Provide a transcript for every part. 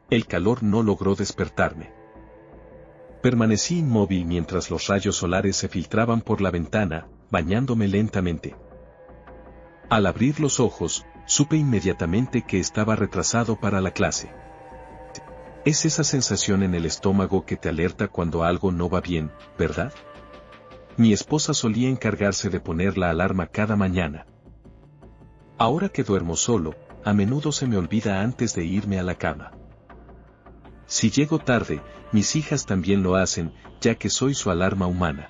El calor no logró despertarme. Permanecí inmóvil mientras los rayos solares se filtraban por la ventana, bañándome lentamente. Al abrir los ojos, supe inmediatamente que estaba retrasado para la clase. Es esa sensación en el estómago que te alerta cuando algo no va bien, ¿verdad? Mi esposa solía encargarse de poner la alarma cada mañana. Ahora que duermo solo, a menudo se me olvida antes de irme a la cama. Si llego tarde, mis hijas también lo hacen, ya que soy su alarma humana.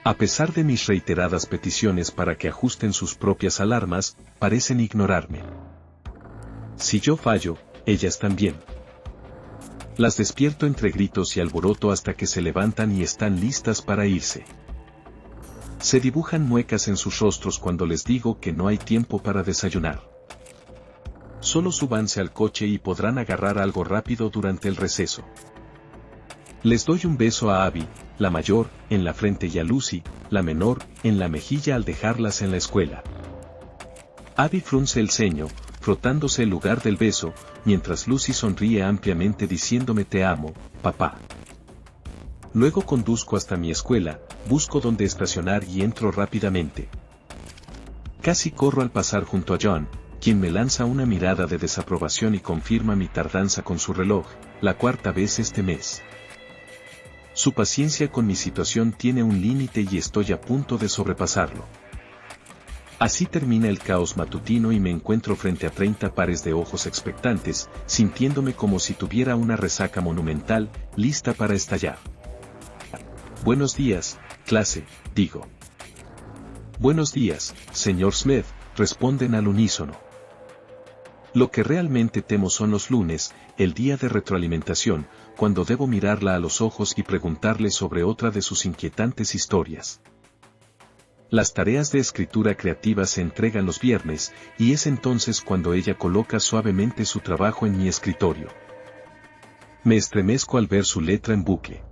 A pesar de mis reiteradas peticiones para que ajusten sus propias alarmas, parecen ignorarme. Si yo fallo, ellas también. Las despierto entre gritos y alboroto hasta que se levantan y están listas para irse. Se dibujan muecas en sus rostros cuando les digo que no hay tiempo para desayunar. Solo súbanse al coche y podrán agarrar algo rápido durante el receso. Les doy un beso a Abby, la mayor, en la frente y a Lucy, la menor, en la mejilla al dejarlas en la escuela. Abby frunce el ceño, frotándose el lugar del beso, mientras Lucy sonríe ampliamente diciéndome te amo, papá. Luego conduzco hasta mi escuela, busco dónde estacionar y entro rápidamente. Casi corro al pasar junto a John, quien me lanza una mirada de desaprobación y confirma mi tardanza con su reloj, la cuarta vez este mes. Su paciencia con mi situación tiene un límite y estoy a punto de sobrepasarlo. Así termina el caos matutino y me encuentro frente a 30 pares de ojos expectantes, sintiéndome como si tuviera una resaca monumental, lista para estallar. Buenos días, clase, digo. Buenos días, señor Smith, responden al unísono. Lo que realmente temo son los lunes, el día de retroalimentación, cuando debo mirarla a los ojos y preguntarle sobre otra de sus inquietantes historias. Las tareas de escritura creativa se entregan los viernes, y es entonces cuando ella coloca suavemente su trabajo en mi escritorio. Me estremezco al ver su letra en bucle.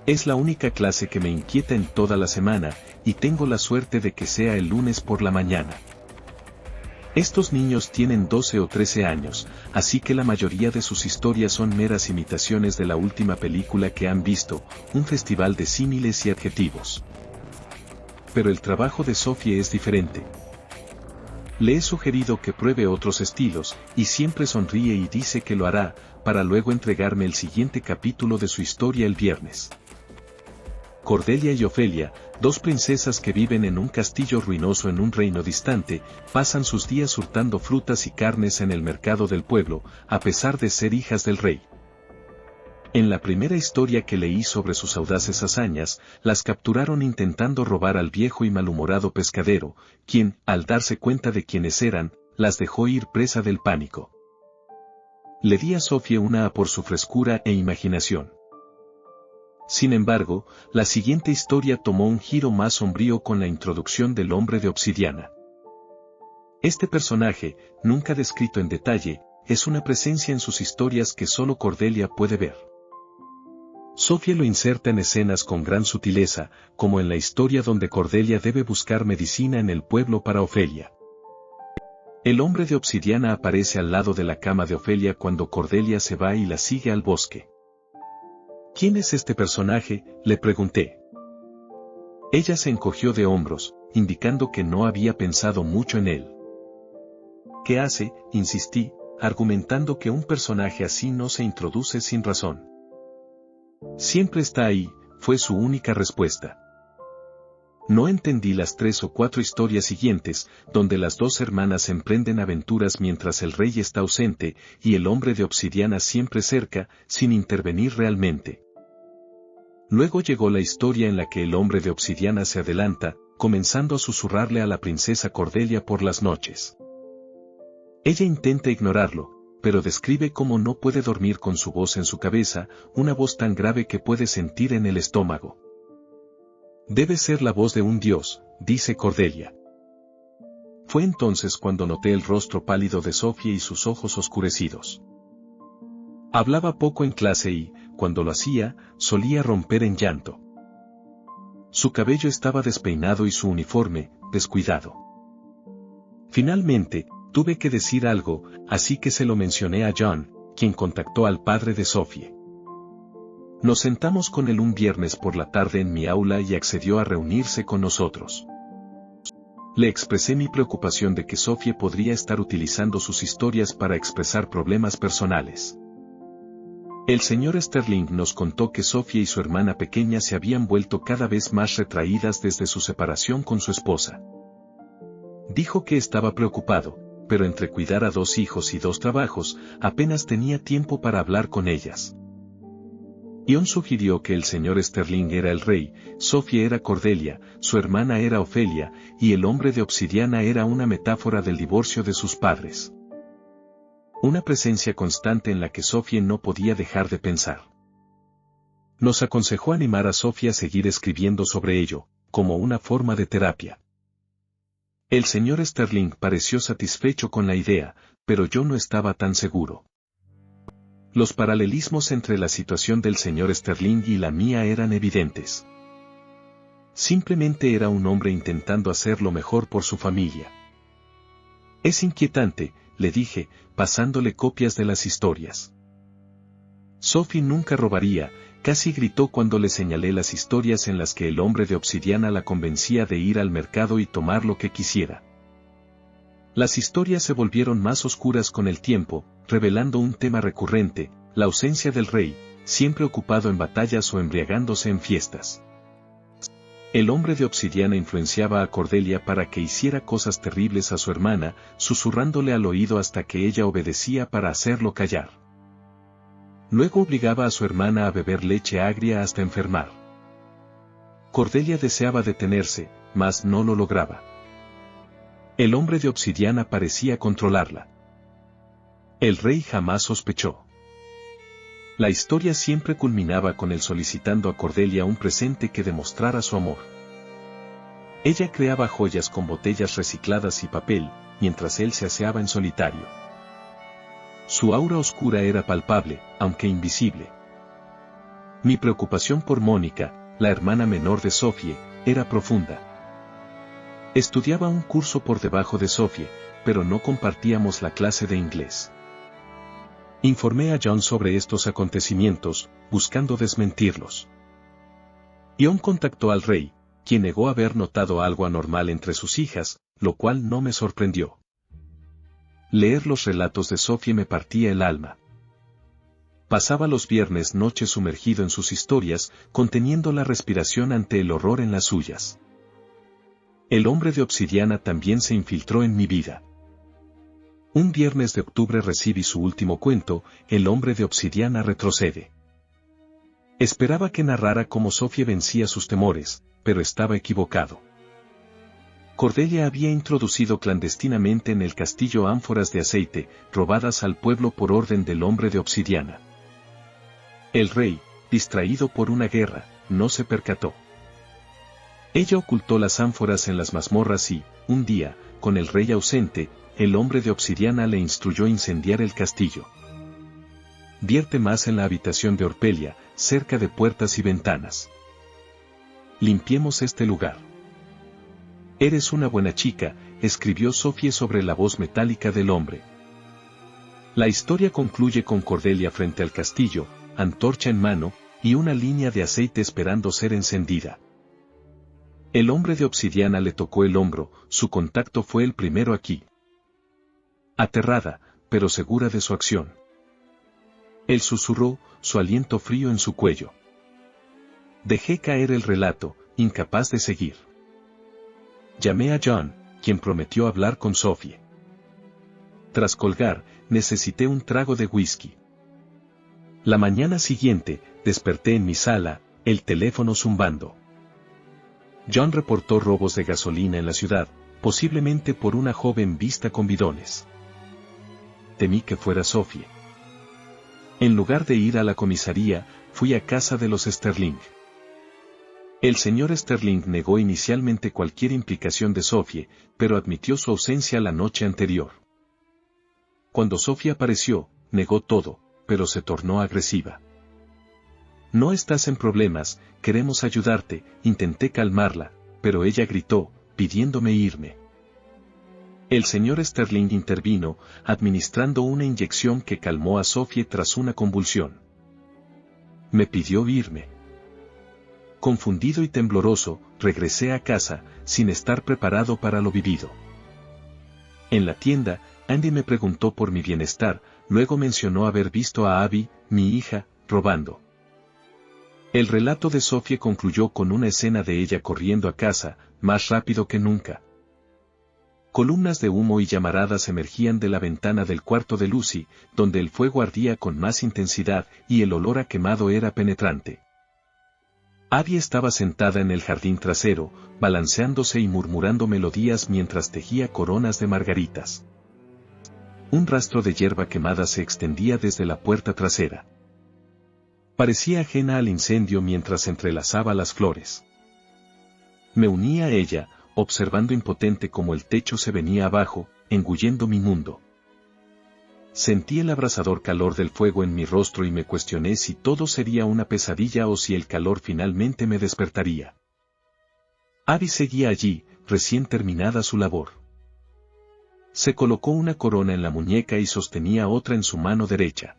Es la única clase que me inquieta en toda la semana, y tengo la suerte de que sea el lunes por la mañana. Estos niños tienen 12 o 13 años, así que la mayoría de sus historias son meras imitaciones de la última película que han visto, un festival de símiles y adjetivos. Pero el trabajo de Sophie es diferente. Le he sugerido que pruebe otros estilos, y siempre sonríe y dice que lo hará, para luego entregarme el siguiente capítulo de su historia el viernes. Cordelia y Ofelia, dos princesas que viven en un castillo ruinoso en un reino distante, pasan sus días hurtando frutas y carnes en el mercado del pueblo, a pesar de ser hijas del rey. En la primera historia que leí sobre sus audaces hazañas, las capturaron intentando robar al viejo y malhumorado pescadero, quien, al darse cuenta de quiénes eran, las dejó ir presa del pánico. Le di a Sophie una A por su frescura e imaginación. Sin embargo, la siguiente historia tomó un giro más sombrío con la introducción del hombre de obsidiana. Este personaje, nunca descrito en detalle, es una presencia en sus historias que solo Cordelia puede ver. Sophie lo inserta en escenas con gran sutileza, como en la historia donde Cordelia debe buscar medicina en el pueblo para Ofelia. El hombre de obsidiana aparece al lado de la cama de Ofelia cuando Cordelia se va y la sigue al bosque. ¿Quién es este personaje?, le pregunté. Ella se encogió de hombros, indicando que no había pensado mucho en él. ¿Qué hace?, insistí, argumentando que un personaje así no se introduce sin razón. Siempre está ahí, fue su única respuesta. No entendí las 3 o 4 historias siguientes, donde las dos hermanas emprenden aventuras mientras el rey está ausente, y el hombre de obsidiana siempre cerca, sin intervenir realmente. Luego llegó la historia en la que el hombre de obsidiana se adelanta, comenzando a susurrarle a la princesa Cordelia por las noches. Ella intenta ignorarlo, pero describe cómo no puede dormir con su voz en su cabeza, una voz tan grave que puede sentir en el estómago. Debe ser la voz de un dios, dice Cordelia. Fue entonces cuando noté el rostro pálido de Sophie y sus ojos oscurecidos. Hablaba poco en clase y, cuando lo hacía, solía romper en llanto. Su cabello estaba despeinado y su uniforme, descuidado. Finalmente, Tuve que decir algo, así que se lo mencioné a John, quien contactó al padre de Sophie. Nos sentamos con él un viernes por la tarde en mi aula y accedió a reunirse con nosotros. Le expresé mi preocupación de que Sophie podría estar utilizando sus historias para expresar problemas personales. El señor Sterling nos contó que Sophie y su hermana pequeña se habían vuelto cada vez más retraídas desde su separación con su esposa. Dijo que estaba preocupado, pero entre cuidar a 2 hijos y 2 trabajos, apenas tenía tiempo para hablar con ellas. Ion sugirió que el señor Sterling era el rey, Sophie era Cordelia, su hermana era Ofelia, y el hombre de obsidiana era una metáfora del divorcio de sus padres. Una presencia constante en la que Sophie no podía dejar de pensar. Nos aconsejó animar a Sophie a seguir escribiendo sobre ello, como una forma de terapia. El señor Sterling pareció satisfecho con la idea, pero yo no estaba tan seguro. Los paralelismos entre la situación del señor Sterling y la mía eran evidentes. Simplemente era un hombre intentando hacer lo mejor por su familia. Es inquietante, le dije, pasándole copias de las historias. Sophie nunca robaría, casi gritó cuando le señalé las historias en las que el hombre de obsidiana la convencía de ir al mercado y tomar lo que quisiera. Las historias se volvieron más oscuras con el tiempo, revelando un tema recurrente, la ausencia del rey, siempre ocupado en batallas o embriagándose en fiestas. El hombre de obsidiana influenciaba a Cordelia para que hiciera cosas terribles a su hermana, susurrándole al oído hasta que ella obedecía para hacerlo callar. Luego obligaba a su hermana a beber leche agria hasta enfermar. Cordelia deseaba detenerse, mas no lo lograba. El hombre de obsidiana parecía controlarla. El rey jamás sospechó. La historia siempre culminaba con él solicitando a Cordelia un presente que demostrara su amor. Ella creaba joyas con botellas recicladas y papel, mientras él se aseaba en solitario. Su aura oscura era palpable, aunque invisible. Mi preocupación por Mónica, la hermana menor de Sophie, era profunda. Estudiaba un curso por debajo de Sophie, pero no compartíamos la clase de inglés. Informé a John sobre estos acontecimientos, buscando desmentirlos. Ion contactó al rey, quien negó haber notado algo anormal entre sus hijas, lo cual no me sorprendió. Leer los relatos de Sophie me partía el alma. Pasaba los viernes noches sumergido en sus historias, conteniendo la respiración ante el horror en las suyas. El hombre de obsidiana también se infiltró en mi vida. Un viernes de octubre recibí su último cuento, El hombre de obsidiana retrocede. Esperaba que narrara cómo Sophie vencía sus temores, pero estaba equivocado. Cordelia había introducido clandestinamente en el castillo ánforas de aceite, robadas al pueblo por orden del hombre de obsidiana. El rey, distraído por una guerra, no se percató. Ella ocultó las ánforas en las mazmorras y, un día, con el rey ausente, el hombre de obsidiana le instruyó incendiar el castillo. Vierte más en la habitación de Orpelia, cerca de puertas y ventanas. Limpiemos este lugar. Eres una buena chica, escribió Sophie sobre la voz metálica del hombre. La historia concluye con Cordelia frente al castillo, antorcha en mano, y una línea de aceite esperando ser encendida. El hombre de obsidiana le tocó el hombro, su contacto fue el primero aquí. Aterrada, pero segura de su acción. Él susurró, su aliento frío en su cuello. Dejé caer el relato, incapaz de seguir. Llamé a John, quien prometió hablar con Sophie. Tras colgar, necesité un trago de whisky. La mañana siguiente, desperté en mi sala, el teléfono zumbando. John reportó robos de gasolina en la ciudad, posiblemente por una joven vista con bidones. Temí que fuera Sophie. En lugar de ir a la comisaría, fui a casa de los Sterling. El señor Sterling negó inicialmente cualquier implicación de Sophie, pero admitió su ausencia la noche anterior. Cuando Sophie apareció, negó todo, pero se tornó agresiva. No estás en problemas, queremos ayudarte, intenté calmarla, pero ella gritó, pidiéndome irme. El señor Sterling intervino, administrando una inyección que calmó a Sophie tras una convulsión. Me pidió irme. Confundido y tembloroso, regresé a casa, sin estar preparado para lo vivido. En la tienda, Andy me preguntó por mi bienestar, luego mencionó haber visto a Abby, mi hija, robando. El relato de Sophie concluyó con una escena de ella corriendo a casa, más rápido que nunca. Columnas de humo y llamaradas emergían de la ventana del cuarto de Lucy, donde el fuego ardía con más intensidad y el olor a quemado era penetrante. Abby estaba sentada en el jardín trasero, balanceándose y murmurando melodías mientras tejía coronas de margaritas. Un rastro de hierba quemada se extendía desde la puerta trasera. Parecía ajena al incendio mientras entrelazaba las flores. Me uní a ella, observando impotente cómo el techo se venía abajo, engullendo mi mundo. Sentí el abrasador calor del fuego en mi rostro y me cuestioné si todo sería una pesadilla o si el calor finalmente me despertaría. Abby seguía allí, recién terminada su labor. Se colocó una corona en la muñeca y sostenía otra en su mano derecha.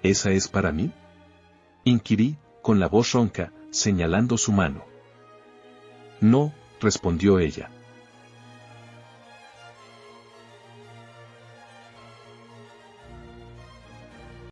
¿Esa es para mí?, inquirí, con la voz ronca, señalando su mano. No, respondió ella.